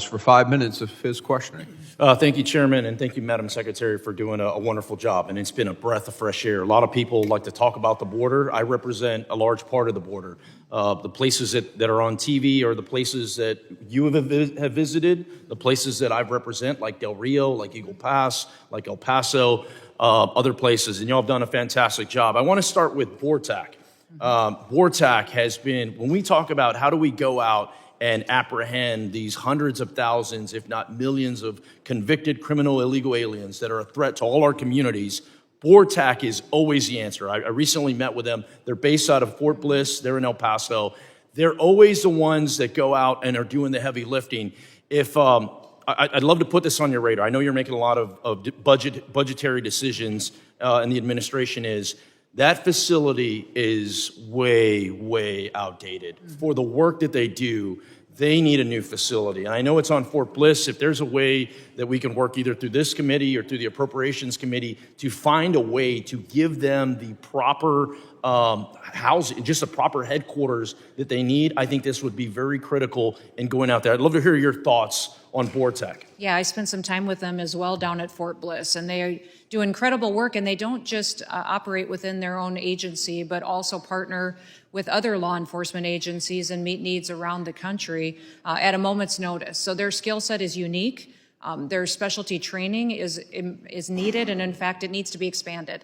For 5 minutes of his questioning. Thank you, Chairman, and thank you, Madam Secretary, for doing a wonderful job. And it's been a breath of fresh air. A lot of people like to talk about the border. I represent a large part of the border. The places that are on TV are the places that you have visited, the places that I represent, like Del Rio, like Eagle Pass, like El Paso, other places. And y'all have done a fantastic job. I want to start with BORTAC. BORTAC has been, when we talk about how do we go out and apprehend these hundreds of thousands, if not millions, of convicted criminal illegal aliens that are a threat to all our communities, BORTAC is always the answer. I recently met with them. They're based out of Fort Bliss. They're in El Paso. They're always the ones that go out and are doing the heavy lifting. If I'd love to put this on your radar. I know you're making a lot of budgetary decisions, and the administration is. That facility is way, way outdated. For the work that they do, they need a new facility. And I know it's on Fort Bliss. If there's a way that we can work either through this committee or through the Appropriations Committee to find a way to give them the proper housing, just the proper headquarters that they need, I think this would be very critical in going out there. I'd love to hear your thoughts on BORTAC. Yeah, I spent some time with them as well down at Fort Bliss, and they do incredible work, and they don't just operate within their own agency, but also partner with other law enforcement agencies and meet needs around the country at a moment's notice. So their skill set is unique. Their specialty training is needed, and in fact, it needs to be expanded.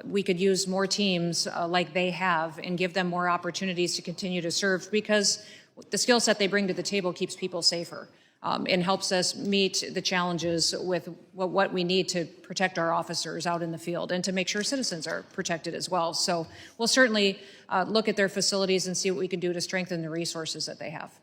We could use more teams like they have and give them more opportunities to continue to serve, because the skill set they bring to the table keeps people safer. And helps us meet the challenges with what we need to protect our officers out in the field and to make sure citizens are protected as well. So we'll certainly look at their facilities and see what we can do to strengthen the resources that they have.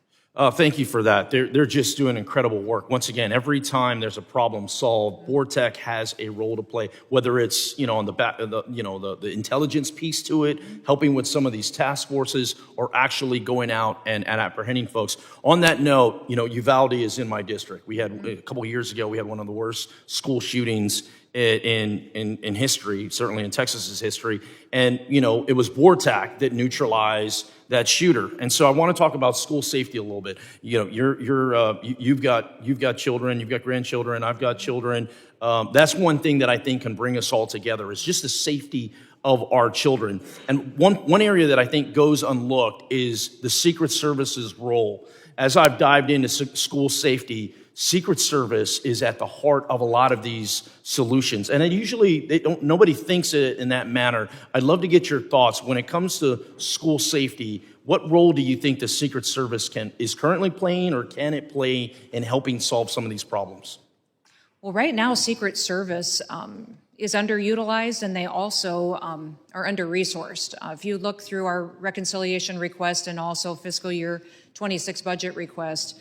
Thank you for that. They're just doing incredible work. Once again, every time there's a problem solved, BORTAC has a role to play. Whether it's on the back, the intelligence piece to it, helping with some of these task forces, or actually going out and apprehending folks. On that note, Uvalde is in my district. We had a couple of years ago, we had one of the worst school shootings in history, certainly in Texas's history, and it was BORTAC that neutralized that shooter. And so I want to talk about school safety a little bit. You've got children, you've got grandchildren, I've got children. That's one thing that I think can bring us all together, is just the safety of our children. And one area that I think goes unlooked is the Secret Service's role. As I've dived into school safety, Secret Service is at the heart of a lot of these solutions. And nobody thinks it in that manner. I'd love to get your thoughts. When it comes to school safety, what role do you think the Secret Service is currently playing, or can it play in helping solve some of these problems? Well, right now, Secret Service is underutilized, and they also are under-resourced. If you look through our reconciliation request and also fiscal year 26 budget request,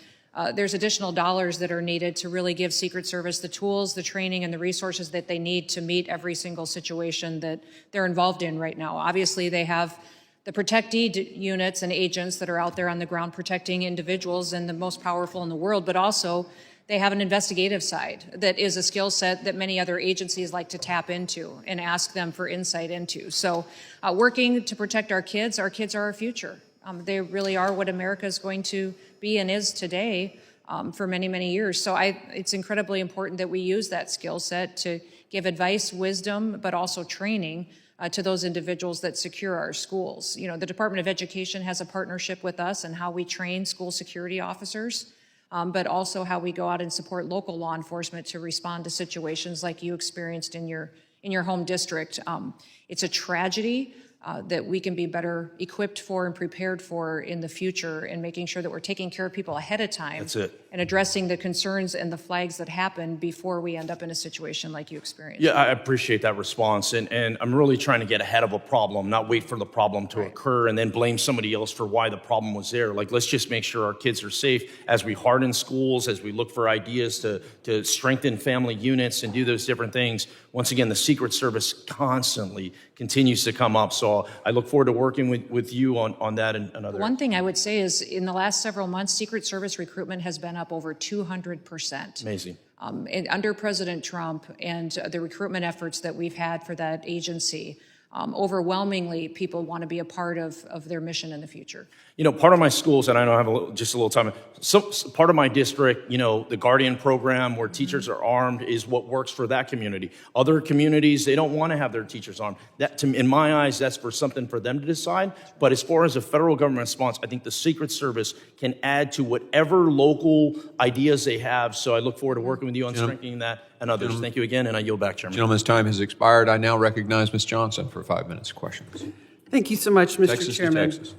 there's additional dollars that are needed to really give Secret Service the tools, the training, and the resources that they need to meet every single situation that they're involved in right now. Obviously, they have the protectee units and agents that are out there on the ground protecting individuals, and the most powerful in the world, but also they have an investigative side that is a skill set that many other agencies like to tap into and ask them for insight into. So working to protect our kids are our future. They really are what America is going to be and is today for many, many years. So it's incredibly important that we use that skill set to give advice, wisdom, but also training to those individuals that secure our schools. The Department of Education has a partnership with us in how we train school security officers, but also how we go out and support local law enforcement to respond to situations like you experienced in your home district. It's a tragedy that we can be better equipped for and prepared for in the future, and making sure that we're taking care of people ahead of time. That's it. And addressing the concerns and the flags that happen before we end up in a situation like you experienced. Yeah, I appreciate that response. And I'm really trying to get ahead of a problem, not wait for the problem to occur and then blame somebody else for why the problem was there. Let's just make sure our kids are safe as we harden schools, as we look for ideas to strengthen family units and do those different things. Once again, the Secret Service constantly continues to come up. So I look forward to working with you on that and other. One thing I would say is, in the last several months, Secret Service recruitment has been up over 200%. Amazing. And under President Trump and the recruitment efforts that we've had for that agency, overwhelmingly people want to be a part of their mission in the future. You know, part of my schools, and I know I have just a little time, so part of my district, you know, the Guardian program where teachers are armed is what works for that community. Other communities, they don't want to have their teachers armed. That, in my eyes, that's for something for them to decide. But as far as a federal government response, I think the Secret Service can add to whatever local ideas they have. So I look forward to working with you on strengthening that and others. Thank you again, and I yield back, Chairman. Gentleman's time has expired. I now recognize Ms. Johnson for 5 minutes of questions. Thank you so much, Mr. Texas Chairman. to Texas.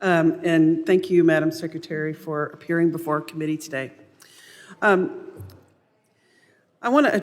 And thank you, Madam Secretary, for appearing before committee today. I want to